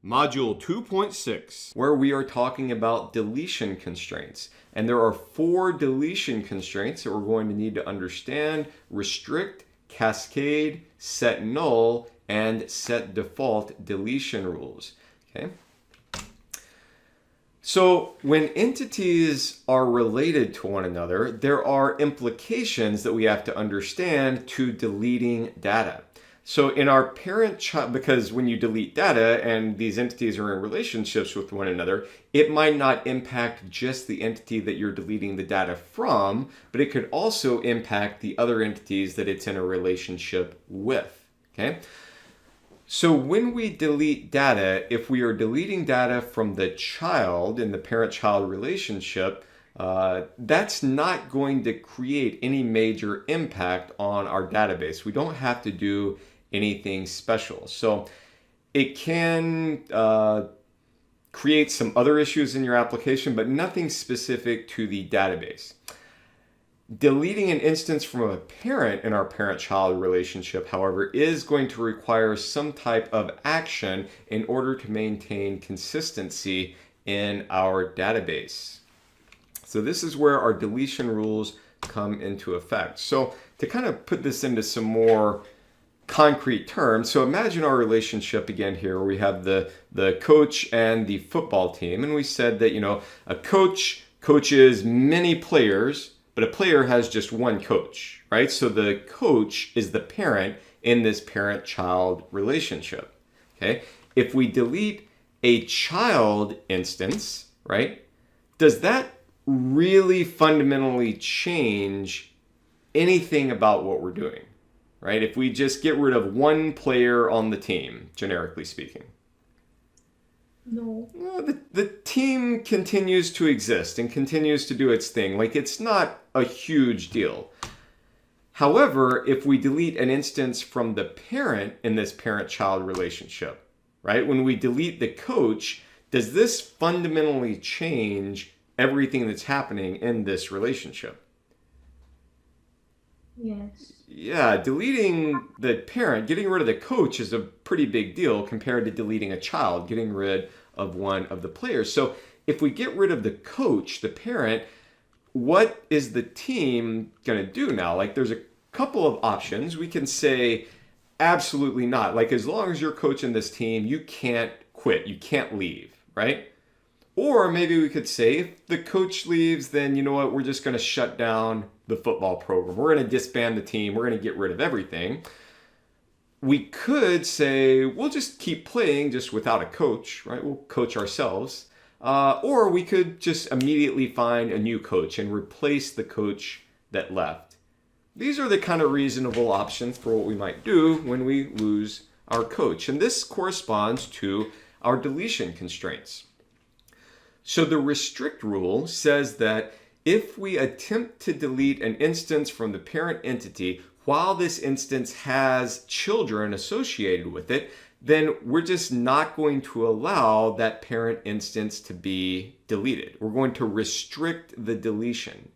Module 2.6, where we are talking about deletion constraints. And there are 4 deletion constraints that we're going to need to understand: restrict, cascade, set null, and set default deletion rules. Okay. So when entities are related to one another, there are implications that we have to understand to deleting data. So in our parent-child, because when you delete data and these entities are in relationships with one another, it might not impact just the entity that you're deleting the data from, but it could also impact the other entities that it's in a relationship with. Okay? So when we delete data, if we are deleting data from the child in the parent-child relationship, that's not going to create any major impact on our database. We don't have to do anything special. So it can create some other issues in your application, but nothing specific to the database. Deleting an instance from a parent in our parent-child relationship, however, is going to require some type of action in order to maintain consistency in our database. So this is where our deletion rules come into effect. So to kind of put this into some more concrete terms, so imagine our relationship again here where we have the coach and the football team, and we said that, a coach coaches many players, but a player has just one coach, right? So the coach is the parent in this parent-child relationship, okay? If we delete a child instance, right, does that really fundamentally change anything about what we're doing, right? If we just get rid of one player on the team, generically speaking. No. Well, the team continues to exist and continues to do its thing. Like, it's not a huge deal. However, if we delete an instance from the parent in this parent-child relationship, right? When we delete the coach, does this fundamentally change everything that's happening in this relationship? Yes. Yeah, deleting the parent, getting rid of the coach is a pretty big deal compared to deleting a child, getting rid of one of the players. So if we get rid of the coach, the parent, what is the team going to do now? Like, there's a couple of options. We can say absolutely not. Like, as long as you're coaching this team, you can't quit. You can't leave, right? Or maybe we could say, if the coach leaves, then you know what? We're just going to shut down the football program. We're going to disband the team. We're going to get rid of everything. We could say, we'll just keep playing just without a coach, right? We'll coach ourselves. Or we could just immediately find a new coach and replace the coach that left. These are the kind of reasonable options for what we might do when we lose our coach. And this corresponds to our deletion constraints. So the restrict rule says that if we attempt to delete an instance from the parent entity while this instance has children associated with it, then we're just not going to allow that parent instance to be deleted. We're going to restrict the deletion.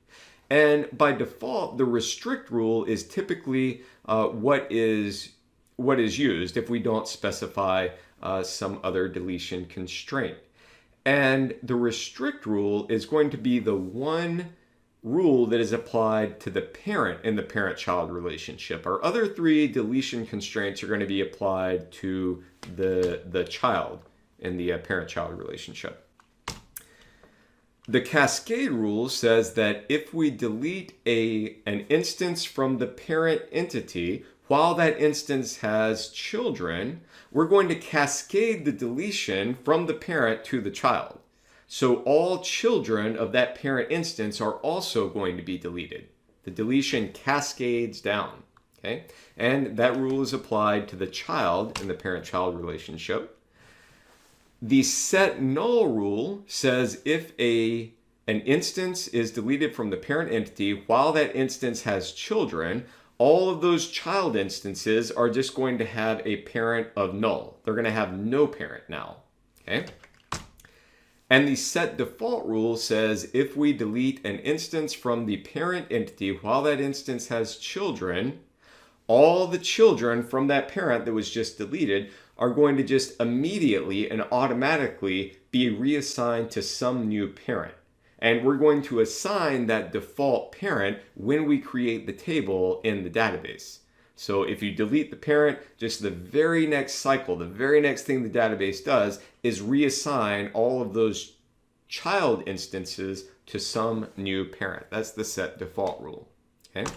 And by default, the restrict rule is typically what is used if we don't specify some other deletion constraint. And the restrict rule is going to be the one rule that is applied to the parent in the parent-child relationship. Our other 3 deletion constraints are going to be applied to the child in the parent-child relationship. The Cascade Rule says that if we delete an instance from the parent entity while that instance has children, we're going to cascade the deletion from the parent to the child. So all children of that parent instance are also going to be deleted. The deletion cascades down, okay? And that rule is applied to the child in the parent-child relationship. The Set Null Rule says if an instance is deleted from the parent entity while that instance has children, all of those child instances are just going to have a parent of null. They're going to have no parent now, okay? And the set default rule says if we delete an instance from the parent entity while that instance has children, all the children from that parent that was just deleted are going to just immediately and automatically be reassigned to some new parent. And we're going to assign that default parent when we create the table in the database. So if you delete the parent, just the very next cycle, the very next thing the database does is reassign all of those child instances to some new parent. That's the set default rule. Okay.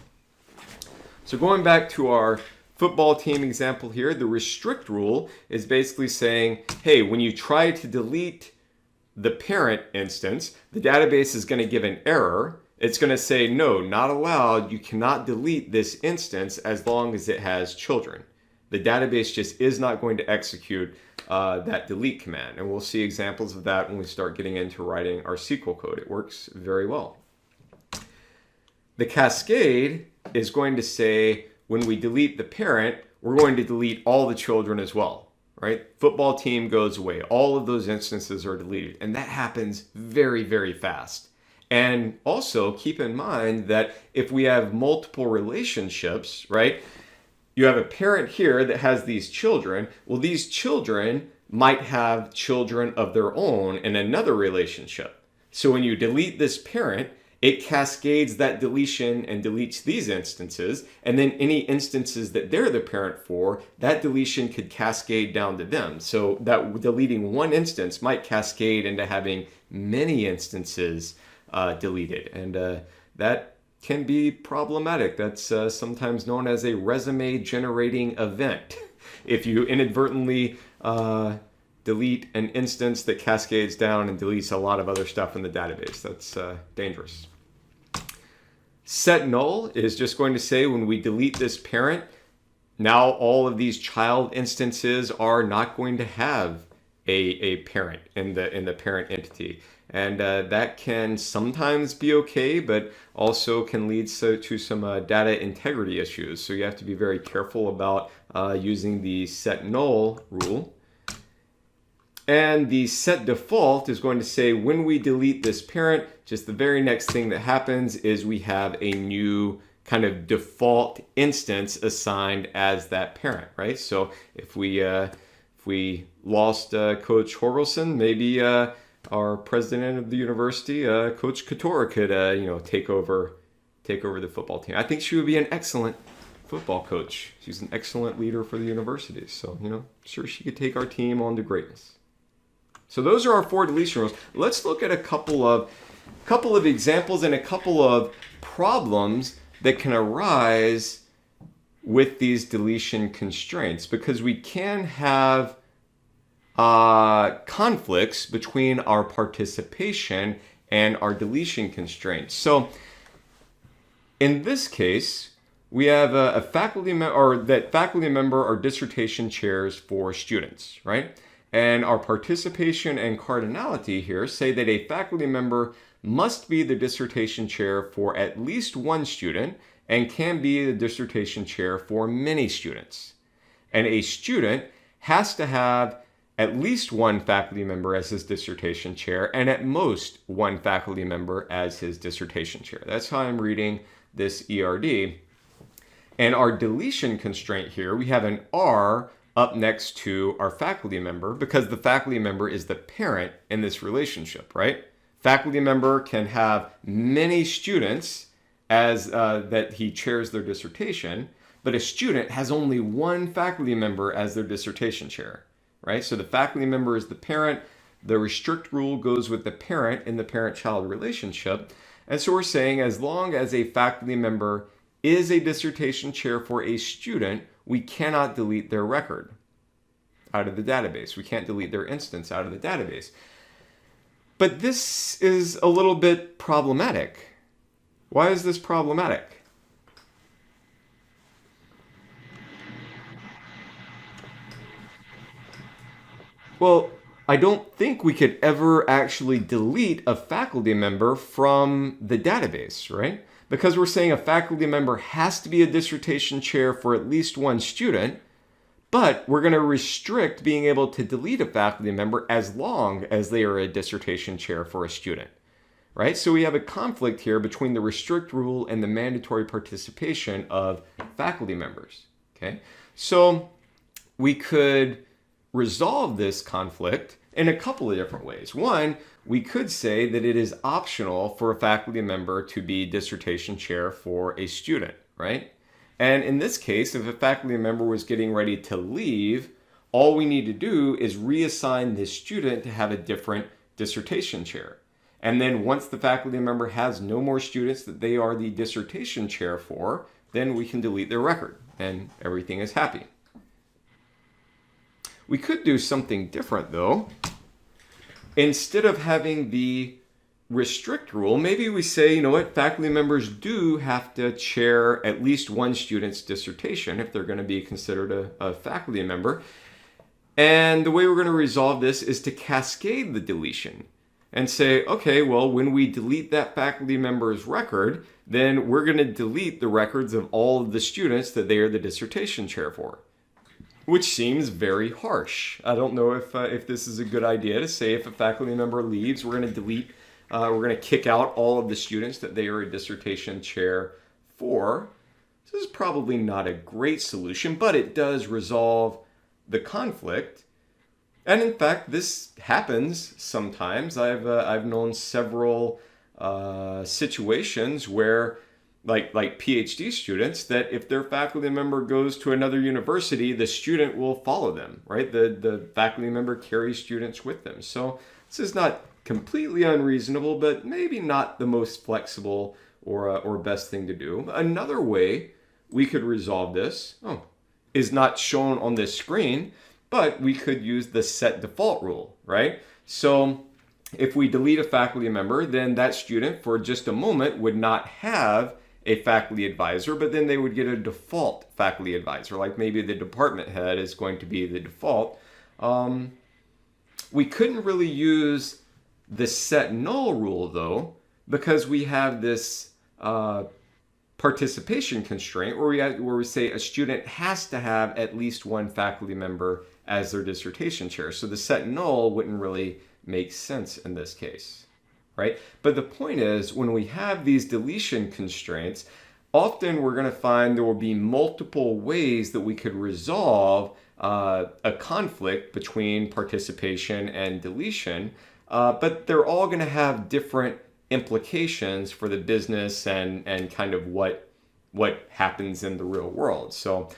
So going back to our football team example here, the restrict rule is basically saying, hey, when you try to delete the parent instance, the database is going to give an error. It's going to say, no, not allowed. You cannot delete this instance as long as it has children. The database just is not going to execute that delete command. And we'll see examples of that when we start getting into writing our SQL code. It works very well. The cascade is going to say, when we delete the parent, we're going to delete all the children as well, right? Football team goes away. All of those instances are deleted. And that happens very, very fast. And also keep in mind that if we have multiple relationships, right? You have a parent here that has these children. Well, these children might have children of their own in another relationship. So when you delete this parent, it cascades that deletion and deletes these instances. And then any instances that they're the parent for, that deletion could cascade down to them. So that deleting one instance might cascade into having many instances deleted. And that can be problematic. That's sometimes known as a resume generating event. If you inadvertently delete an instance that cascades down and deletes a lot of other stuff in the database, that's dangerous. Set null is just going to say when we delete this parent, now all of these child instances are not going to have a parent in the parent entity. And that can sometimes be okay, but also can lead to some data integrity issues. So you have to be very careful about using the set null rule. And the set default is going to say when we delete this parent, just the very next thing that happens is we have a new kind of default instance assigned as that parent, right? So if we lost Coach Horgelson, maybe our president of the university, Coach Couture, could take over the football team. I think she would be an excellent football coach. She's an excellent leader for the university. So, sure, she could take our team on to greatness. So those are our 4 deletion rules. Let's look at a couple of examples and a couple of problems that can arise with these deletion constraints, because we can have conflicts between our participation and our deletion constraints. So in this case, we have a faculty member are dissertation chairs for students, right? And our participation and cardinality here say that a faculty member must be the dissertation chair for at least one student and can be the dissertation chair for many students. And a student has to have at least one faculty member as his dissertation chair and at most one faculty member as his dissertation chair. That's how I'm reading this ERD. And our deletion constraint here, we have an R up next to our faculty member because the faculty member is the parent in this relationship, right? Faculty member can have many students as that he chairs their dissertation, but a student has only one faculty member as their dissertation chair, right? So the faculty member is the parent. The restrict rule goes with the parent in the parent-child relationship. And so we're saying as long as a faculty member is a dissertation chair for a student, we cannot delete their record out of the database. We can't delete their instance out of the database. But this is a little bit problematic. Why is this problematic? Well, I don't think we could ever actually delete a faculty member from the database, right? Because we're saying a faculty member has to be a dissertation chair for at least one student, but we're going to restrict being able to delete a faculty member as long as they are a dissertation chair for a student, right? So we have a conflict here between the restrict rule and the mandatory participation of faculty members. Okay, so we could resolve this conflict in a couple of different ways. One, we could say that it is optional for a faculty member to be dissertation chair for a student, right? And in this case, if a faculty member was getting ready to leave, all we need to do is reassign this student to have a different dissertation chair. And then once the faculty member has no more students that they are the dissertation chair for, then we can delete their record and everything is happy. We could do something different though. Instead of having the restrict rule, maybe we say, you know what, faculty members do have to chair at least one student's dissertation if they're going to be considered a faculty member. And the way we're going to resolve this is to cascade the deletion and say, okay, well, when we delete that faculty member's record, then we're going to delete the records of all of the students that they are the dissertation chair for. Which seems very harsh. I don't know if this is a good idea to say if a faculty member leaves, we're going to delete, we're going to kick out all of the students that they are a dissertation chair for. This is probably not a great solution, but it does resolve the conflict. And in fact, this happens sometimes. I've known several situations where like PhD students, that if their faculty member goes to another university, the student will follow them, right? The faculty member carries students with them. So this is not completely unreasonable, but maybe not the most flexible or best thing to do. Another way we could resolve this is not shown on this screen, but we could use the set default rule, right? So if we delete a faculty member, then that student for just a moment would not have a faculty advisor, but then they would get a default faculty advisor, like maybe the department head is going to be the default. We couldn't really use the set null rule though, because we have this participation constraint where we say a student has to have at least one faculty member as their dissertation chair. So the set null wouldn't really make sense in this case. Right? But the point is, when we have these deletion constraints, often we're going to find there will be multiple ways that we could resolve a conflict between participation and deletion, but they're all going to have different implications for the business and kind of what happens in the real world. So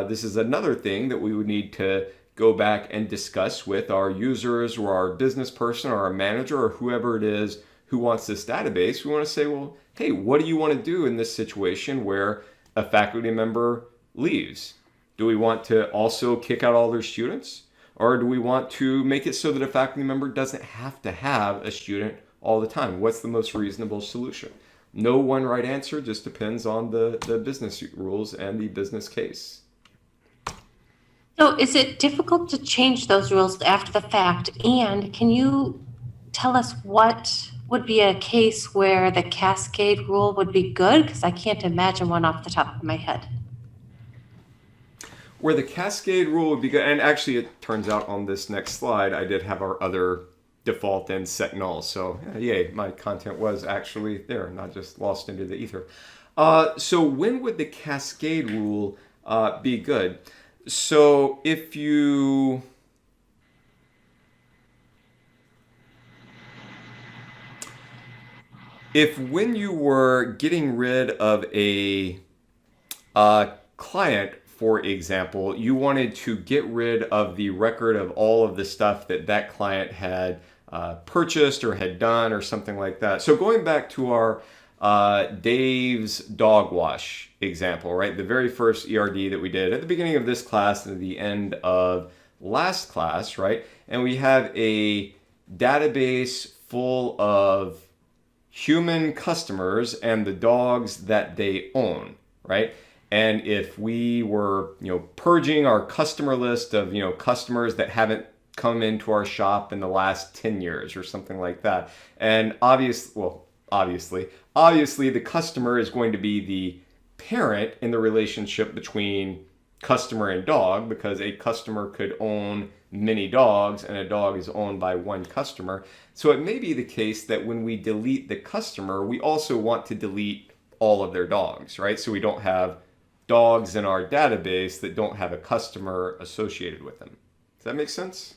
this is another thing that we would need to go back and discuss with our users or our business person or our manager or whoever it is who wants this database. We want to say, well, hey, what do you want to do in this situation where a faculty member leaves? Do we want to also kick out all their students? Or do we want to make it so that a faculty member doesn't have to have a student all the time? What's the most reasonable solution? No one right answer, just depends on the business rules and the business case. So is it difficult to change those rules after the fact? And can you tell us what would be a case where the Cascade Rule would be good? Because I can't imagine one off the top of my head. Where the Cascade Rule would be good, and actually it turns out on this next slide, I did have our other default and set null. So yay, my content was actually there, not just lost into the ether. So when would the Cascade Rule be good? So if when you were getting rid of a client, for example, you wanted to get rid of the record of all of the stuff that client had purchased or had done or something like that. So going back to our Dave's dog wash example, right? The very first ERD that we did at the beginning of this class and at the end of last class, right? And we have a database full of human customers and the dogs that they own, right? And if we were, purging our customer list of, customers that haven't come into our shop in the last 10 years or something like that. And obviously the customer is going to be the parent in the relationship between customer and dog, because a customer could own many dogs and a dog is owned by one customer. So it may be the case that when we delete the customer, we also want to delete all of their dogs, right? So we don't have dogs in our database that don't have a customer associated with them. Does that make sense?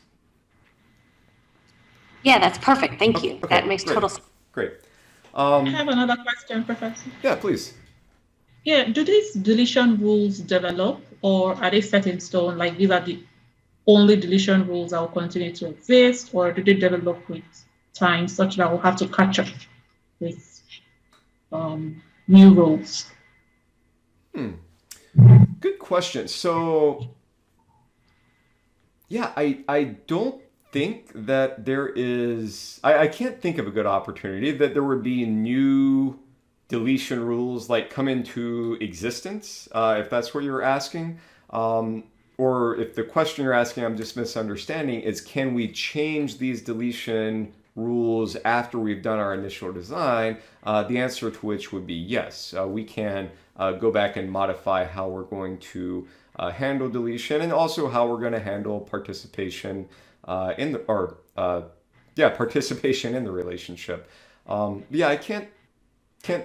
Yeah, that's perfect. Thank you. Okay, That makes great. total sense. Great. I have another question, Professor. Yeah, please. Yeah, do these deletion rules develop, or are they set in stone? Like these are the only deletion rules that will continue to exist, or do they develop with time such that we'll have to catch up with new rules? Good question. So, yeah, I don't think that there is, I can't think of a good opportunity that there would be new deletion rules like come into existence, if that's what you're asking. Or if the question you're asking, I'm just misunderstanding, is can we change these deletion rules after we've done our initial design? The answer to which would be yes. We can go back and modify how we're going to handle deletion, and also how we're going to handle participation participation in the relationship. I can't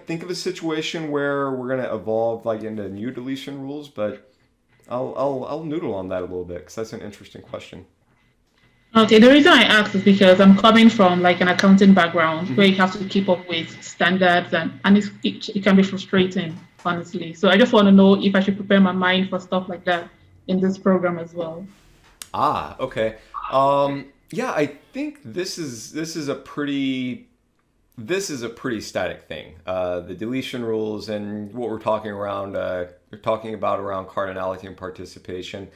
think of a situation where we're going to evolve like into new deletion rules, but I'll noodle on that a little bit because that's an interesting question. Okay, the reason I ask is because I'm coming from like an accounting background where you have to keep up with standards and it can be frustrating, honestly. So I just want to know if I should prepare my mind for stuff like that in this program as well. Okay. I think this is a pretty static thing. The deletion rules and what we're talking about around cardinality and participation.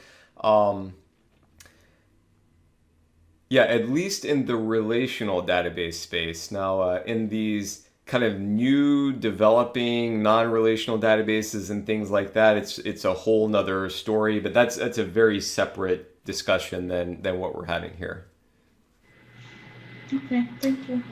At least in the relational database space. Now, in these kind of new developing non-relational databases and things like that, it's a whole nother story, but that's a very separate discussion than what we're having here. Okay, thank you.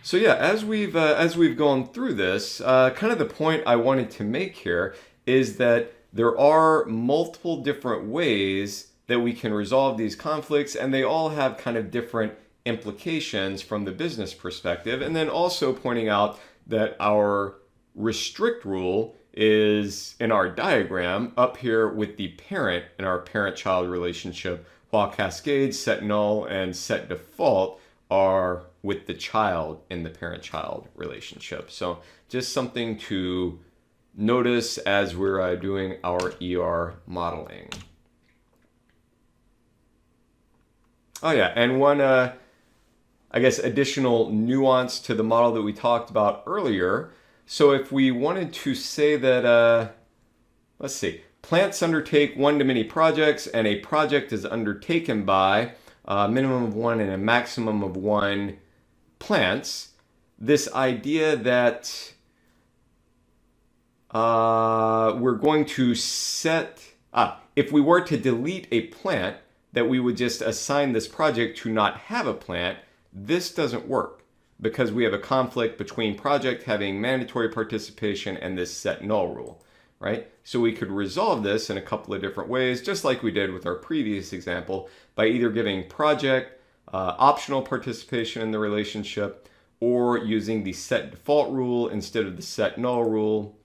So as we've gone through this, kind of the point I wanted to make here is that there are multiple different ways that we can resolve these conflicts, and they all have kind of different implications from the business perspective. And then also pointing out that our restrict rule is in our diagram up here with the parent in our parent-child relationship, while Cascade, Set Null, and Set Default are with the child in the parent-child relationship. So just something to notice as we're doing our ER modeling. And one, additional nuance to the model that we talked about earlier. So if we wanted to say that, plants undertake one-to-many projects, and a project is undertaken by a minimum of one and a maximum of one plants, this idea that we're going to set, if we were to delete a plant, that we would just assign this project to not have a plant, this doesn't work because we have a conflict between project having mandatory participation and this set null rule, right? So we could resolve this in a couple of different ways, just like we did with our previous example, by either giving project optional participation in the relationship, or using the set default rule instead of the set null rule,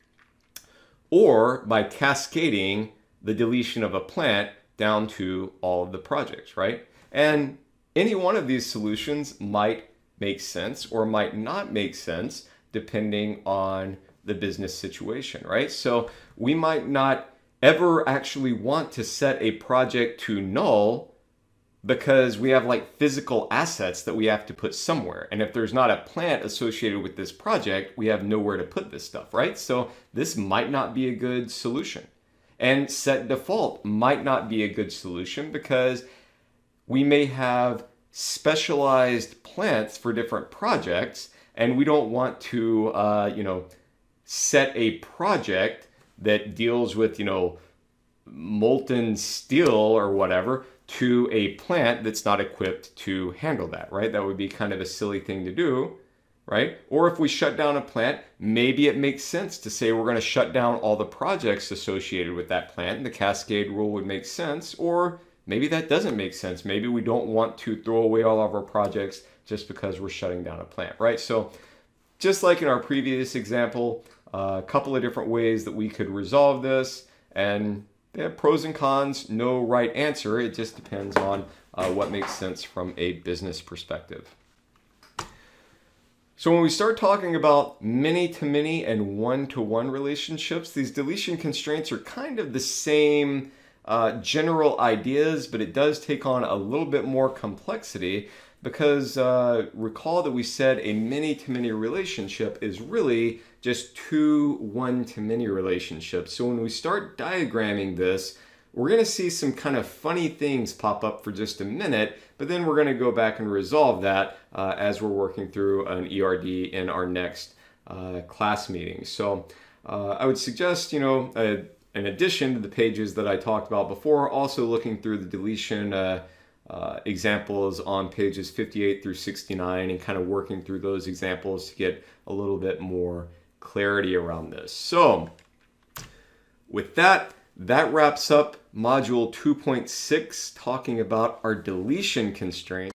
or by cascading the deletion of a plant down to all of the projects, right? And any one of these solutions might make sense or might not make sense depending on the business situation, right? So we might not ever actually want to set a project to null because we have like physical assets that we have to put somewhere. And if there's not a plant associated with this project, we have nowhere to put this stuff, right? So this might not be a good solution. And set default might not be a good solution because we may have specialized plants for different projects, and we don't want to, set a project that deals with, molten steel or whatever to a plant that's not equipped to handle that, right? That would be kind of a silly thing to do, right? Or if we shut down a plant, maybe it makes sense to say we're going to shut down all the projects associated with that plant, and the Cascade Rule would make sense. Or maybe that doesn't make sense. Maybe we don't want to throw away all of our projects just because we're shutting down a plant, right? So just like in our previous example, a couple of different ways that we could resolve this, and they have pros and cons, no right answer. It just depends on what makes sense from a business perspective. So when we start talking about many-to-many and one-to-one relationships, these deletion constraints are kind of the same general ideas, but it does take on a little bit more complexity because recall that we said a many-to-many relationship is really just two one-to-many relationships. So when we start diagramming this, we're going to see some kind of funny things pop up for just a minute, but then we're going to go back and resolve that as we're working through an ERD in our next class meeting. So I would suggest, in addition to the pages that I talked about before, also looking through the deletion examples on pages 58 through 69 and kind of working through those examples to get a little bit more clarity around this. So with that wraps up module 2.6, talking about our deletion constraints.